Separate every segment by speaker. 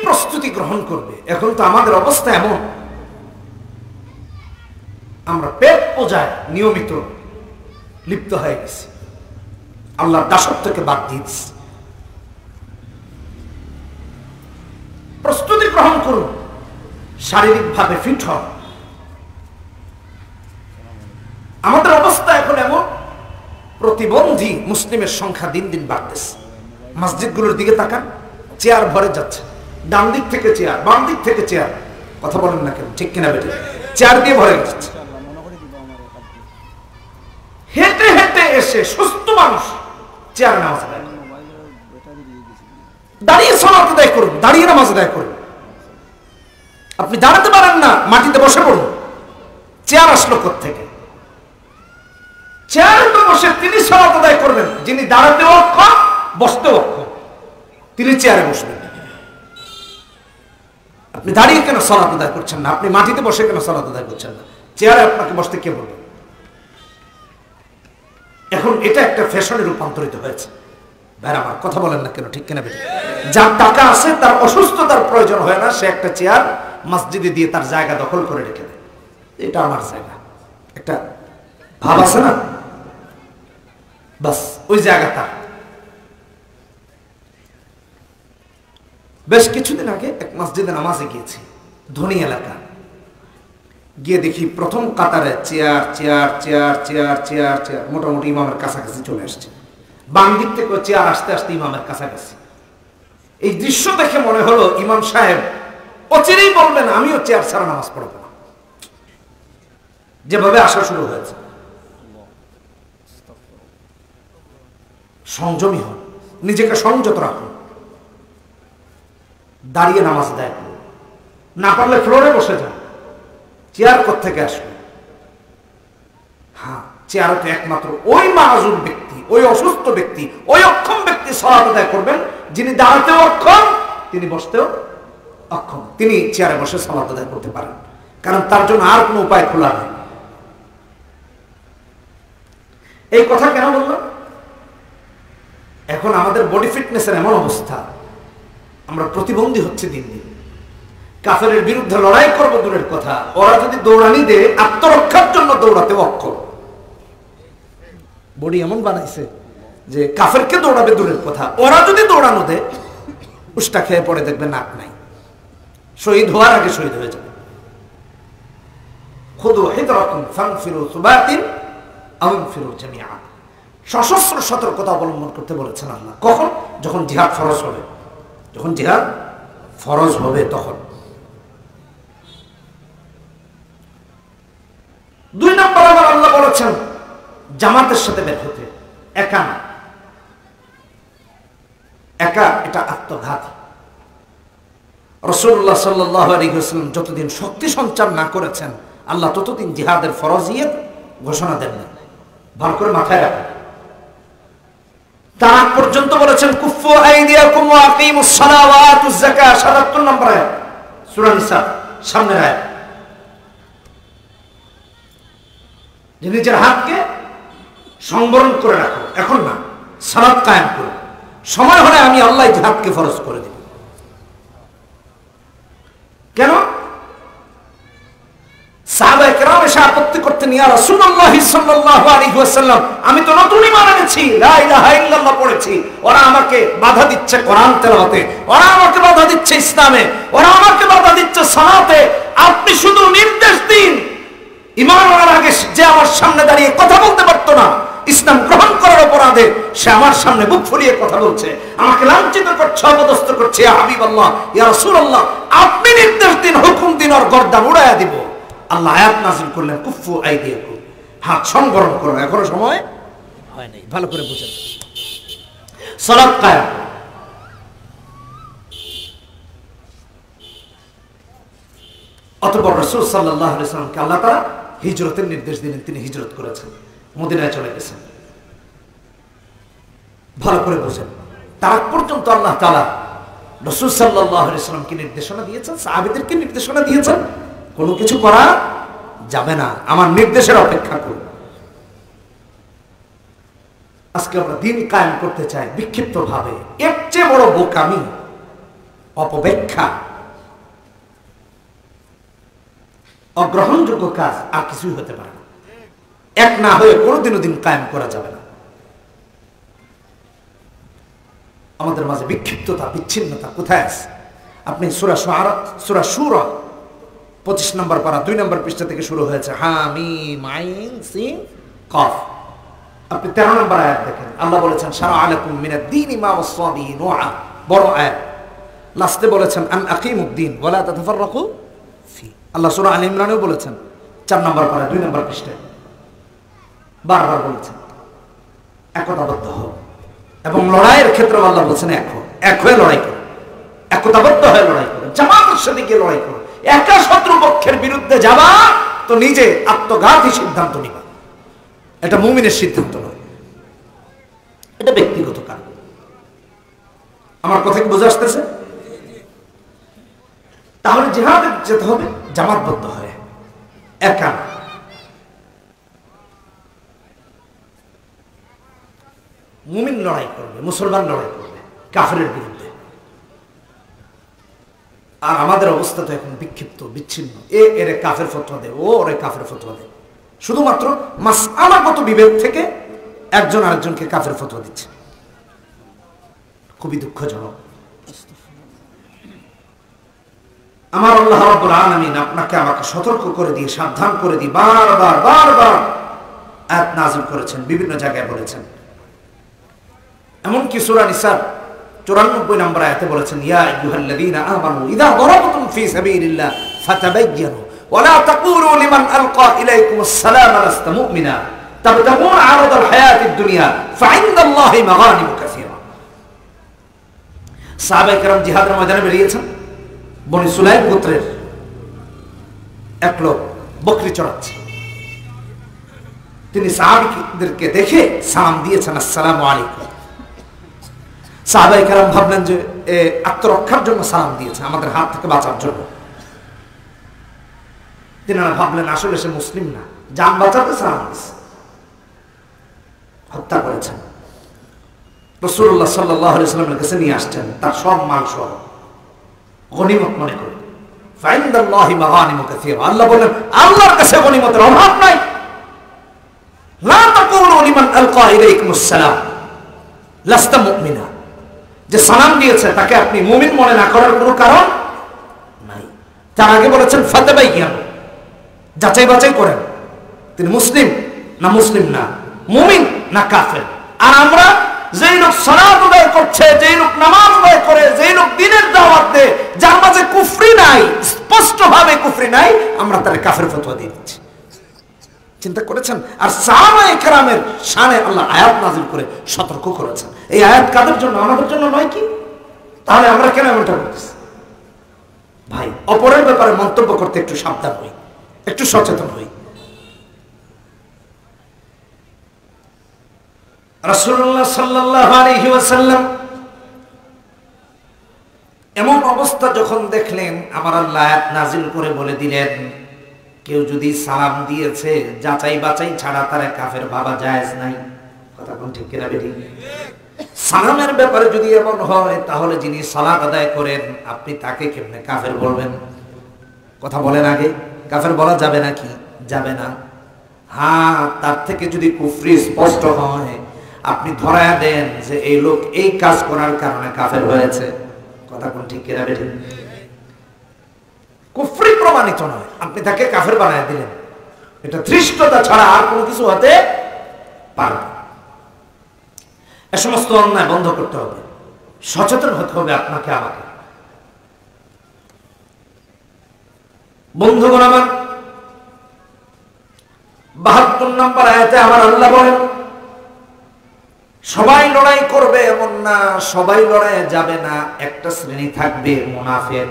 Speaker 1: প্রস্তুতি গ্রহণ করবে। এখন তো আমাদের অবস্থা এমন, আমরা পেট পূজায় নিয়মিত লিপ্ত হয়ে গেছি, আল্লাহর দাসত্বকে বাদ দিয়েছি। প্রস্তুতি গ্রহণ করুন, শারীরিকভাবে ফিট হন। আমাদের অবস্থা এখন এমন, প্রতিবন্ধী মুসলিমের সংখ্যা দিন দিন বাড়তেছে। মসজিদগুলোর দিকে তাকান, চেয়ার ভরে যাচ্ছে, ডান দিক থেকে চেয়ার, বাম দিক থেকে চেয়ার। কথা বলেন না কেন, ঠিক কিনা বেটে? চেয়ার দিয়ে ভরে যাচ্ছে। হেঁটে হেঁটে এসে সুস্থ মানুষ চেয়ার নামাজ আদায় করুন, দাঁড়িয়ে সালাত আদায় করুন, দাঁড়িয়ে নামাজ আদায় করুন। আপনি দাঁড়াতে পারেন না, মাটিতে বসে পড়ুন। চেয়ার আসলো কোত্থেকে? চেয়ারে তো বসে তিনি সালাত আদায় করবেন, যিনি দাঁড়াতে অক্ষম, বসতে অক্ষম, তিনি চেয়ারে বসবেন। আপনি দাঁড়িয়ে কেন সালাত আদায় করছেন না? আপনি মাটিতে বসে কেন সালাত আদায় করছেন না? চেয়ারে আপনাকে বসতে কে বলবে? এখন এটা একটা ফ্যাশনে রূপান্তরিত হয়েছে। ভাই আমার কথা বলেন না কেন, ঠিক কিনা বেটা? যার টাকা আছে, তার অসুস্থতার প্রয়োজন হয় না, সে একটা চেয়ার মসজিদে দিয়ে তার জায়গা দখল করে রেখে দেয়। এটা আমার জায়গা, একটা ভাব আছে না, বাস ওই জায়গা তার। বেশ কিছুদিন আগে এক মসজিদে নামাজে গিয়েছি, ধনী এলাকা। গিয়ে দেখি প্রথম কাতারে chair chair chair chair chair chair, মোটামুটি ইমামের কাছাকাছি চলে আসছে। বাম দিক থেকে চেয়ার আসতে আসতে ইমামের কাছাকাছি। এই দৃশ্য দেখে মনে হলো ইমাম সাহেব অচিরেই বলবেন আমিও চেয়ার ছাড়া নামাজ পড়ব না। যেভাবে আসা শুরু হয়েছে, সংযমী হন, নিজেকে সংযত রাখুন, দাঁড়িয়ে নামাজ আদায় করুন। না পারলে ফ্লোরে বসে যান, চেয়ার কোত্থেকে আসবে? হ্যাঁ, চেয়ার তো একমাত্র ওই মাযুর ব্যক্তি, ওই অসুস্থ ব্যক্তি, ওই অক্ষম ব্যক্তি সালাত আদায় করবেন, যিনি দাঁড়াতেও অক্ষম, তিনি বসতেও অক্ষম। তিনি চেয়ারে বসে সালাত আদায় করতে পারেন, কারণ তার জন্য আর কোনো উপায় খোলা নেই। এই কথা কেন বললাম? এখন আমাদের বডি ফিটনেসের এমন অবস্থা, আমরা প্রতিবন্ধী হচ্ছে দিন দিন। কাফেরের বিরুদ্ধে লড়াই করবো দূরের কথা, ওরা যদি দৌড়ানি দেয় আত্মরক্ষার জন্য দৌড়াতে অক্ষম। বডি এমন বানাইছে যে কাফেরকে দৌড়াবে দূরের কথা, ওরা যদি দৌড়ানো দেয় উষ্টা খেয়ে পড়ে দেখবে নাক নাই, শহীদ হওয়ার আগে শহীদ হয়ে যাবে। খুদু হিদরাতুন ফানফিরু সুবাতিন আও ইনফিরু জামিআ। সশস্ত্র সতর্কতা অবলম্বন করতে বলেছেন আল্লাহ। কখন? যখন জিহাদ ফরজ হবে। যখন জিহাদ ফরজ হবে তখন। 2 নম্বর আবার আল্লাহ বলেছেন জামাতের সাথে বের হতে, একা না। একা এটা আত্মঘাতী। রাসূলুল্লাহ সাল্লাল্লাহু আলাইহি ওয়াসাল্লাম যতদিন শক্তি সঞ্চার না করেছেন, আল্লাহ ততদিন জিহাদের ফরজিয়ত ঘোষণা দেন না। ভালো করে মাথায় রাখুন। তার পর্যন্ত বলেছেন কুফু আইদিয়াকুম ওয়া আকিমুস সালাহ ওয়া আতুজ যাকাত, ৭৭ নম্বর আয়াত সূরা নিসা, সামনের আয়াত। যে নিজের হাতকে সংবরণ করে রাখো, এখন না, সালাত কায়েম করো। সময় হলে আমি আল্লাহ জিহাদকে ফরজ করে দেব। কেন? সাহাবায়ে কেরাম এসে আপত্তি করতেন, ইয়া রাসূলুল্লাহ সাল্লাল্লাহু আলাইহি ওয়াসাল্লাম, আমি তো নতুন ঈমান এনেছি, লা ইলাহা ইল্লাল্লাহ পড়েছি, ওরা আমাকে বাধা দিচ্ছে কোরআন তেলাওয়াতে, ওরা আমাকে বাধা দিচ্ছে ইসলামে, ওরা আমাকে বাধা দিচ্ছে সালাতে। আপনি শুধু নির্দেশ দিন। ঈমান আনার আগে যে আমার সামনে দাঁড়িয়ে কথা বলতে পারতো না, ইসলাম গ্রহণ করার অপরাধে সে আমার সামনে বুক ফুলিয়ে কথা বলছে, আমাকে লাঞ্ছিত করছে, অপদস্থ করছে। ইয়া হাবিবাল্লাহ, ইয়া রাসূলুল্লাহ, আপনি নির্দেশ দিন, হুকুম দিন, ওর গর্দান উড়াইয়া দিব। আল্লাহ আয়াত নাযিল করলেন কুফু আইদিয়াকুম, হাত সংবরণ করো। এখনো সময় হয় নাই, ভালো করে বুঝেন। সালাত কায়েম। অতঃপর রাসূল সাল্লাল্লাহু আলাইহি ওয়াসাল্লামকে আল্লাহ তাআলা হিজরতের নির্দেশ দিলেন। তিনি হিজরত করেছেন, মদিনায় চলে গেছেন। ভালো করে বুঝেন। তার আগ পর্যন্ত আল্লাহ তাআলা রাসূল সাল্লাল্লাহু আলাইহি ওয়াসাল্লামকে নির্দেশনা দিয়েছেন, সাহাবীদেরকে নির্দেশনা দিয়েছেন, কোনো কিছু করা যাবে না, আমার নির্দেশের অপেক্ষা করুন। আজকে আমরা দিন কায়েম করতে চাই বিক্ষিপ্ত ভাবে। এর চেয়ে বড় বোকামি অপব্যাখ্যা, অগ্রহণযোগ্য কাজ আর কিছুই হতে পারে না। এক না হয়ে কোনোদিনও দিন কায়েম করা যাবে না। আমাদের মাঝে বিক্ষিপ্ততা, বিচ্ছিন্নতা কোথায় আছে? আপনি সূরা সূরা 25 নম্বর পারা 2 নম্বর পৃষ্ঠা থেকে শুরু হয়েছে, হামিম আইন সিন কফ। আপনি 13 নম্বর আয়াত দেখেন, আল্লাহ বলেছেন শারা আলাকুম মিনাদ দীনি মা ওয়াসা বিহি নূহা, বড় আয়াত। লাস্টে বলেছেন আন আকিমুদ্দিন ওয়া লা তাতাফাররাকু ফি। আল্লাহ সূরা আল ইমরানেও বলেছেন 4 নম্বর পারা 2 নম্বর পৃষ্ঠায় বারবার বলেছেন একতাবদ্ধ হও। এবং লড়াইয়ের ক্ষেত্রে আল্লাহ বলেছেন এক হয়ে লড়াই করো, একতাবদ্ধ হয়ে লড়াই করো, জামাতের সাথে গিয়ে লড়াই করো। একা শত্রু পক্ষের বিরুদ্ধে যাবা তো নিজে আত্মঘাতী সিদ্ধান্ত নিবা, এটা মুমিনের সিদ্ধান্ত নয়, এটা ব্যক্তিগত কারণ। আমার কথা কি বুঝে আসতেছে? তাহলে জিহাদে যেতে হবে জামাতবদ্ধ হয়ে, একা। মুমিন লড়াই করবে, মুসলমান লড়াই করবে কাফেরের বিরুদ্ধে। আর আমাদের অবস্থা তো এখন বিক্ষিপ্ত, বিচ্ছিন্ন। এরে কাফের ফতোয়া দেয়, ও ওরে কাফের ফতোয়া দেয়। শুধুমাত্র মাসআলাগত বিবেক থেকে একজন আরেকজনকে কাফের ফতোয়া দিচ্ছে, খুবই দুঃখজনক। আমার আল্লাহ রাব্বুল আলামিন আপনাকে আমাকে সতর্ক করে দিয়ে, সাবধান করে দিয়ে বারবার আয়াত নাযিল করেছেন, বিভিন্ন জায়গায় বলেছেন। এমনকি সূরা নিসার 94 নম্বর আয়াতে বলেছেন, ইয়া আইয়ুহাল্লাযীনা আমানু ইযা দারাবতুম ফী সাবিলিল্লাহ ফাতাবায়্যানু ওয়া লা তাকুলু লিমান আলকা ইলাইকুমুস সালাম লাস্তা মুমিনা তাবতাগুন আরাদাল হায়াতিদ দুনিয়া ফাইন্দাল্লাহি মাগানিমু কাসীরা। সাহাবায়ে কেরাম জিহাদের ময়দানে বেরিয়েছেন। বনি সুলাইম গোত্রের এক লোক বকরি চড়াচ্ছে। তিনি সাহাবীদেরকে দেখে সালাম দিয়েছেন, আসসালামু আলাইকুম। সাহাবায়ে কেরাম ভাবলেন যে আত্মরক্ষার জন্য সালাম দিয়েছে, আমাদের হাত থেকে বাঁচার জন্য। তিনারা ভাবলেন আসলে সে মুসলিম না, জান বাঁচাতে সালাম দিয়েছে, হত্যা করেছেন। রাসূলুল্লাহ সাল্লাল্লাহু আলাইহি ওয়াসাল্লামের কাছে নিয়ে আসছেন তার সব মাল সহ, গনিমত মনে করে। ফাইন্দাল্লাহি মাগানিমু কাসীরা। আল্লাহ বলেন আল্লাহর কাছে গনিমতের অভাব নাই। লা তাকুলু লিমান আলকা ইলাইকুমুস সালাম লাস্তা মুমিনা। যে সালাম দিয়েছে তাকে আপনি মুমিন মনে না করার কোনো কারণ নাই। তার আগে বলেছেন ফাতাবায়্যানু, যাচাই বাছাই করেন, তিনি মুসলিম না মুসলিম না, মুমিন না কাফের। আর আমরা যেই লোক সালাত আদায় করছে, যেই লোক নামাজ আদায় করে, যেই লোক দ্বীনের দাওয়াত দেয়, যার মাঝে কুফরি নাই, স্পষ্টভাবে কুফরি নাই, আমরা তার কাফের ফতোয়া দিয়ে দিচ্ছি। চিন্তা করেছেন? আর সাহাবায়ে কেরামের শানে আল্লাহ আয়াত নাযিল করে সতর্ক করেছেন। এই আয়াত কাদের জন্য? আমাদের জন্য নয় কি? তাহলে আমরা কেন এমনটা করতেছি? ভাই, অপরের ব্যাপারে মন্তব্য করতে একটু সাবধান হই, একটু সচেতন হই। রাসূলুল্লাহ সাল্লাল্লাহু আলাইহি ওয়াসাল্লাম এমন অবস্থা যখন দেখলেন, আমার আল্লাহ আয়াত নাযিল করে বলে দিলেন, কেউ যদি সালাম দিয়েছে যাচাই বাছাই ছাড়া তারা কাফের ভাবা জায়েজ নাই। কথা কোন ঠিক কিনা বেঠিক? সালামের ব্যাপারে যদি এমন হয়, তাহলে যিনি সালাত আদায় করেন আপনি তাকে কেমনে কাফের বলবেন? কথা বলেন আগে, কাফের বলা যাবে নাকি? যাবে না। হ্যাঁ, তার থেকে যদি কুফরি স্পষ্ট হয়, আপনি ধরায়া দেন যে এই লোক এই কাজ করার কারণে কাফের হয়েছে। কথা কোন ঠিক কিনা বেঠিক? কুফরি প্রমাণিত নয়, আপনি তাকে কাফের বানায় দিলেন, এটা ধৃষ্টতা ছাড়া আর কোনো কিছু হতে পারবে। এ সমস্ত অন্যায় বন্ধ করতে হবে, সচেতন হতে হবে আপনাকে আমাকে। বন্ধুগণ আমার, 72 নম্বর আয়াতে আমার আল্লাহ বলেন, সবাই লড়াই করবে এমন না, সবাই লড়াইয়ে যাবে না, একটা শ্রেণী থাকবে মুনাফিক।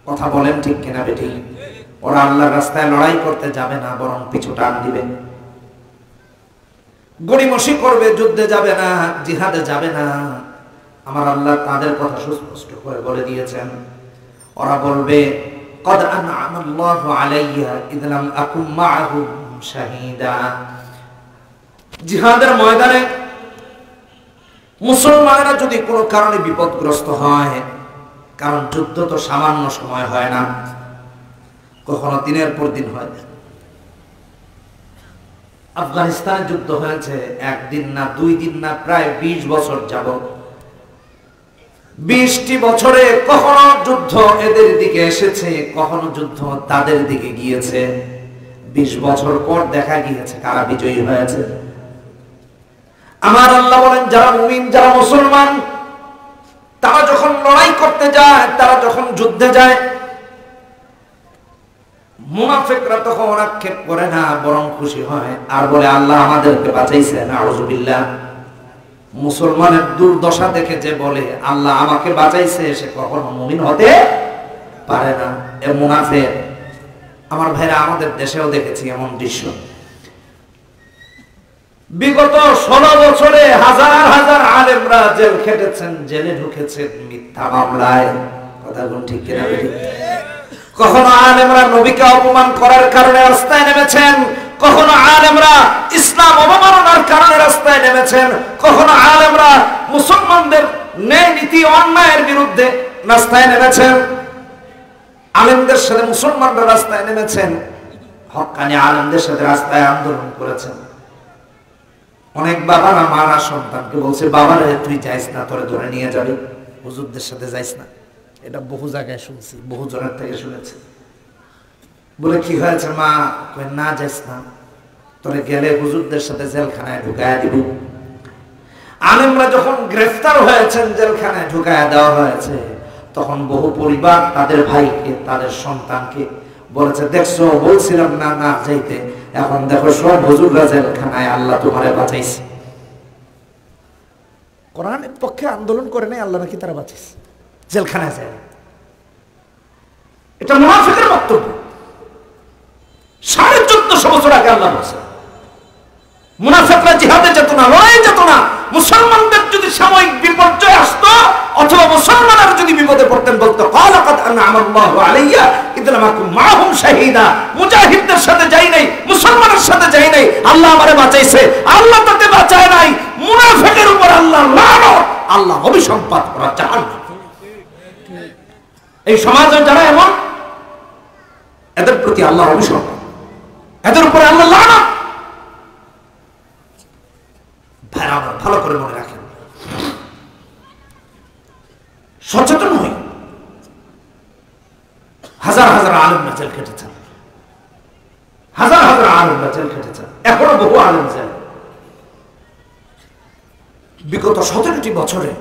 Speaker 1: কথা বলেন ঠিক কিনা বেঠিক? ওরা আল্লাহর রাস্তায় লড়াই করতে যাবে না, বরং পিছু টান দিবে, গড়িমসি করবে, যুদ্ধে যাবে না, জিহাদে যাবে না। আমার আল্লাহ তাদের কথা সুস্পষ্ট করে বলে দিয়েছেন। ওরা বলবে কদ আনআমাল্লাহু আলাইয়া ইয লাম আকুম মাআহুম শাহীদা। জিহাদের ময়দানে মুসলমানেরা যদি কোনো কারণে বিপদগ্রস্ত হয়, কারণ যুদ্ধ তো সামান্য সময় হয় না, কখনো দিনের পর দিন হয়। আফগানিস্তানে যুদ্ধ হয়েছে একদিন না, 2 দিন না, প্রায় 20 বছর যাবত। 20টি বছরে কখনো যুদ্ধ এদের দিকে এসেছে, কখনো যুদ্ধ তাদের দিকে গিয়েছে। 20 বছর পর দেখা গিয়েছে কারা বিজয়ী হয়েছে। আমার আল্লাহ বলেন, যারা মুমিন, যারা মুসলমান, তারা যখন লড়াই করতে যায়, তারা যখন যুদ্ধে যায়, মুনাফিকরা তখন আক্ষেপ করে না, বরং খুশি হয় আর বলে আল্লাহ আমাদেরকে বাঁচাইছেন। আউযুবিল্লাহ। মুসলমানের দুর্দশা দেখে যে বলে আল্লাহ আমাকে বাঁচাইছে, সে কখনো মুমিন হতে পারে না, এ মুনাফিক। আমার ভাইরা, আমাদের দেশেও দেখেছি এমন দৃশ্য। বিগত 16 বছরে হাজার হাজার আলেমরা জেল খেটেছেন, জেলে ঢুকেছেন মিথ্যা মামলায়। কথা কোন ঠিক কিনা? কখনো আলেমরা নবীকে অপমান করার কারণে রাস্তায় নেমেছেন, কখনো আলেমরা ইসলাম অবমাননার কারণে রাস্তায় নেমেছেন, কখনো আলেমরা মুসলমানদের ন্যায় নীতি অন্যায়ের বিরুদ্ধে রাস্তায় নেমেছেন। আলেমদের সাথে মুসলমানরা রাস্তায় নেমেছেন, হক্কানি আলেমদের সাথে রাস্তায় আন্দোলন করেছেন। অনেক বাবারা মারা সন্তানকে বলছে, বাবারে তুই যাইস না, তোরে ধরে নিয়ে যাবে, হুজুরদের সাথে যাইস না। এটা বহু জায়গায় শুনছি, বহু জনের থেকে শুনেছি। বলে কি হয়েছে মা? না যাইস না, তোরে গেলে হুজুরদের সাথে জেলখানায় ঢুকায় দিব। আলেমরা যখন গ্রেফতার হয়েছেন, জেলখানায় ঢুকায় দেওয়া হয়েছে, তখন বহু পরিবার তাদের ভাইকে, তাদের সন্তানকে বলেছে, দেখছো বলছিলাম না না যাইতে, এখন দেখো সব হুজুররা জেলখানায়, আল্লাহ তোমারে বাঁচাইছে। কোরআনের পক্ষে আন্দোলন করে নাই, আল্লাহ নাকি তারা বাঁচাইছে, জেলখানায় যায়। এটা মুনাফিকের বক্তব্য। 1450 বছর আগে আল্লাহ বলছে মুনাফিকরা জিহাদে যেত না, লড়াই যেত না। মুসলমানদের যদি সাময়িক বিপর্যয় আসতো অথবা মুসলমানরা যদি বিপদে পড়তেন, বলতো ক্বালাকাদ আনআমাল্লাহু আলাইয়া ইয লাম আকুম মাআহুম শাহীদা। মুজাহিদদের সাথে যাই নাই, মুসলমানের সাথে যাই নাই, আল্লাহ আমারে বাঁচাইছে। আল্লাহ তাকে বাঁচায় নাই। মুনাফিকের উপর আল্লাহ লানত, আল্লাহ অভিসম্পাত করা জাহান্নাম। এই সমাজে যারা এমন, এদের প্রতি আল্লাহ অভিসম্পাত, এদের উপরে আল্লাহ লানত। ভাইরা, ভালো করে মনে রাখেন, সচেতন হই। হাজার হাজার আলেমরা জেল খেটেছেন, হাজার হাজার আলেমরা জেল খেটেছেন, এখনো বহু আলেম জেল। বিগত 17টি বছরে